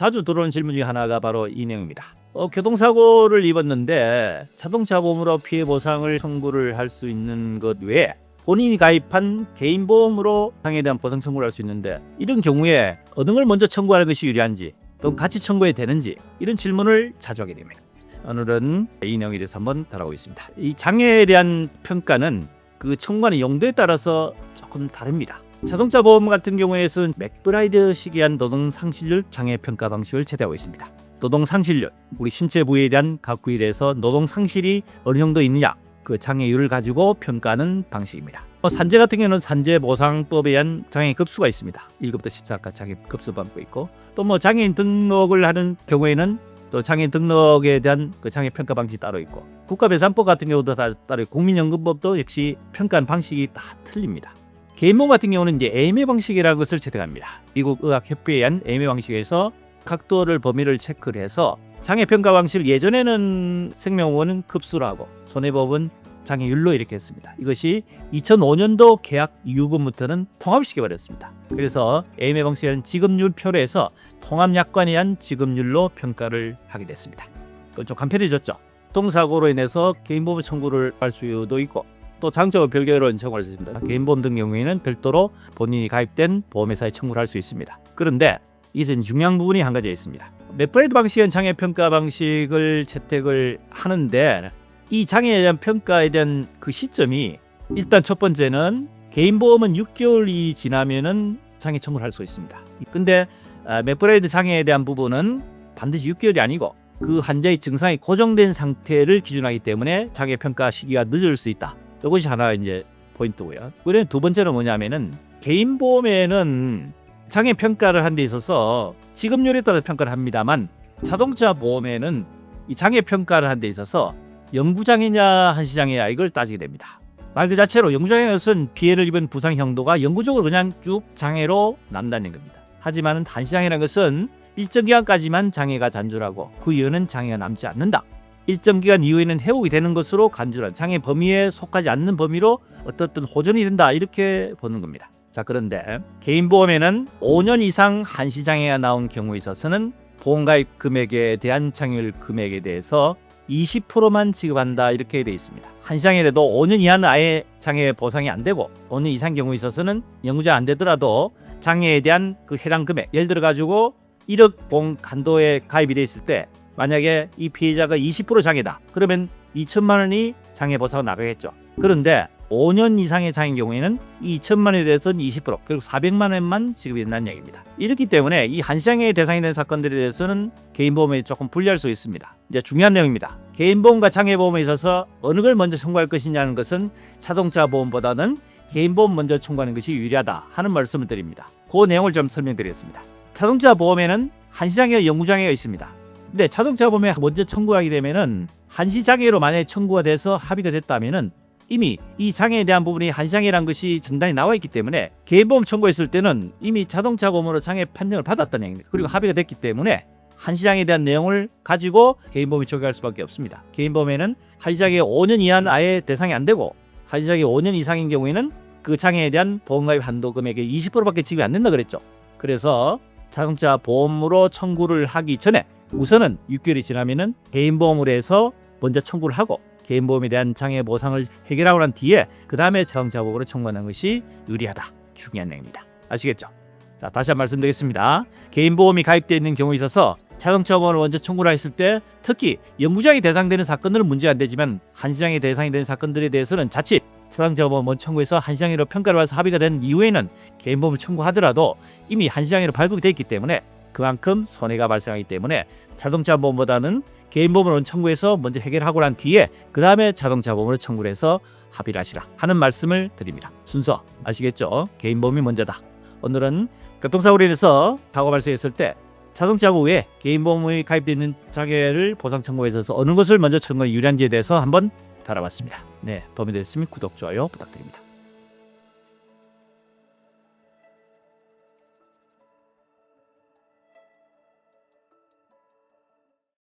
자주 들어오는 질문 중에 하나가 바로 이 내용입니다. 교통사고를 입었는데 자동차 보험으로 피해 보상을 청구를 할 수 있는 것 외에 본인이 가입한 개인 보험으로 상해에 대한 보상 청구를 할 수 있는데, 이런 경우에 어느 걸 먼저 청구하는 것이 유리한지 또 같이 청구해야 되는지, 이런 질문을 자주 하게 됩니다. 오늘은 이 내용에 대해서 한번 다뤄보겠습니다. 이 장애에 대한 평가는 그 청구하는 용도에 따라서 조금 다릅니다. 자동차 보험 같은 경우에는 맥브라이드 시기한 노동 상실률 장애 평가 방식을 채택하고 있습니다. 노동 상실률, 우리 신체 부위에 대한 각 부위에 대해서 노동 상실이 어느 정도 있느냐, 그 장애율을 가지고 평가하는 방식입니다. 산재 같은 경우는 산재보상법에 의한 장애 급수가 있습니다. 1급부터 14까지 장애 급수 받고 있고, 또 장애인 등록을 하는 경우에는 또 장애인 등록에 대한 그 장애 평가 방식이 따로 있고, 국가배상법 같은 경우도 다 따로 있고, 국민연금법도 역시 평가하는 방식이 다 틀립니다. 개인보험 같은 경우는 이제 AMA 방식이라는 것을 채택합니다. 미국 의학협회에 의한 AMA 방식에서 각도를 범위를 체크를 해서 장애 평가 방식을 예전에는 생명보험은 급수로 하고 손해보험은 장애율로 이렇게 했습니다. 이것이 2005년도 계약 이후부터는 통합시켜버렸습니다. 그래서 AMA 방식은 지급률표로 해서 통합약관에 의한 지급률로 평가를 하게 됐습니다. 그건 좀 간편해졌죠. 교통사고로 인해서 개인보험 청구를 할 수도 있고, 또 자동차 별개로 청구할 수 있습니다. 개인보험 등 경우에는 별도로 본인이 가입된 보험회사에 청구를 할 수 있습니다. 그런데 이제 중요한 부분이 한 가지 있습니다. 맥브라이드 방식은 장애 평가 방식을 채택을 하는데, 이 장애에 대한 평가에 대한 그 시점이, 일단 첫 번째는 개인보험은 6개월이 지나면은 장애 청구를 할 수 있습니다. 근데 맥브라이드 장애에 대한 부분은 반드시 6개월이 아니고 그 환자의 증상이 고정된 상태를 기준하기 때문에 장애 평가 시기가 늦을 수 있다. 이것이 하나 이제 포인트고요. 그리고 두 번째는 뭐냐면은, 개인보험에는 장애 평가를 하는 데 있어서 지급률에 따라 평가를 합니다만, 자동차 보험에는 이 장애 평가를 하는 데 있어서 영구장애냐 한시장애냐 이걸 따지게 됩니다. 말 그 자체로 영구장애는 피해를 입은 부상 형도가 영구적으로 그냥 쭉 장애로 남다는 겁니다. 하지만 한시장애라는 것은 일정 기간까지만 장애가 잔존하고 그 이후는 장애가 남지 않는다. 일정 기간 이후에는 회복이 되는 것으로 간주한 장애 범위에 속하지 않는 범위로 어떻든 호전이 된다, 이렇게 보는 겁니다. 자, 그런데 개인보험에는 5년 이상 한시장애가 나온 경우에 있어서는 보험가입 금액에 대한 장애율 금액에 대해서 20%만 지급한다, 이렇게 되어 있습니다. 한시장애라도 5년 이하는 아예 장애 보상이 안 되고, 5년 이상 경우에 있어서는 영구장 안 되더라도 장애에 대한 그 해당 금액, 예를 들어 가지고 1억 보험 한도에 가입이 되어 있을 때 만약에 이 피해자가 20% 장애다, 그러면 2천만 원이 장애 보상을 나가겠죠. 그런데 5년 이상의 장애인 경우에는 이 2천만 원에 대해서는 20%, 그리고 400만 원만 지급이 된다는 얘기입니다. 이렇기 때문에 이 한시장애 대상이 된 사건들에 대해서는 개인보험에 조금 불리할 수 있습니다. 이제 중요한 내용입니다. 개인보험과 장애보험에 있어서 어느 걸 먼저 청구할 것이냐는 것은 자동차 보험보다는 개인보험 먼저 청구하는 것이 유리하다 하는 말씀을 드립니다. 그 내용을 좀 설명드리겠습니다. 자동차 보험에는 한시장애와 영구장애가 있습니다. 근데 자동차 보험에 먼저 청구하게 되면은 한시장애로 만약에 청구가 돼서 합의가 됐다면은 이미 이 장애에 대한 부분이 한시장애라는 것이 전단이 나와 있기 때문에 개인보험 청구했을 때는 이미 자동차 보험으로 장애 판정을 받았다는 얘기입니다. 그리고 합의가 됐기 때문에 한시장애에 대한 내용을 가지고 개인보험이 적용할 수밖에 없습니다. 개인보험에는 한시장애 5년 이하는 아예 대상이 안 되고, 한시장애 5년 이상인 경우에는 그 장애에 대한 보험가입 한도 금액의 20%밖에 지급이 안 된다 그랬죠. 그래서 자동차 보험으로 청구를 하기 전에 우선은 6개월이 지나면은 개인보험으로 해서 먼저 청구를 하고, 개인보험에 대한 장애 보상을 해결하고 난 뒤에 그 다음에 자동차 보험으로 청구하는 것이 유리하다. 중요한 내용입니다. 아시겠죠? 자, 다시 한 번 말씀드리겠습니다. 개인보험이 가입되어 있는 경우에 있어서 자동차 보험을 먼저 청구를 했을 때, 특히 영구장애 대상되는 사건들은 문제가 안 되지만 한시장애 대상이 되는 사건들에 대해서는 자칫 자동차 보험을 청구해서 한시장애로 평가를 받아서 합의가 된 이후에는 개인보험을 청구하더라도 이미 한시장애로 발급이 되어 있기 때문에 그만큼 손해가 발생하기 때문에 자동차 보험보다는 개인보험을 청구해서 먼저 해결하고 난 뒤에 그 다음에 자동차 보험을 청구를 해서 합의를 하시라 하는 말씀을 드립니다. 순서 아시겠죠? 개인보험이 먼저다. 오늘은 교통사고로 인해서 사고 발생했을 때 자동차 보험 외에 개인보험이 가입되어 있는 장애를 보상 청구에 있어서 어느 것을 먼저 청구하는 유리한지에 대해서 한번 다뤄봤습니다. 네, 도움이 되셨으면 구독, 좋아요 부탁드립니다.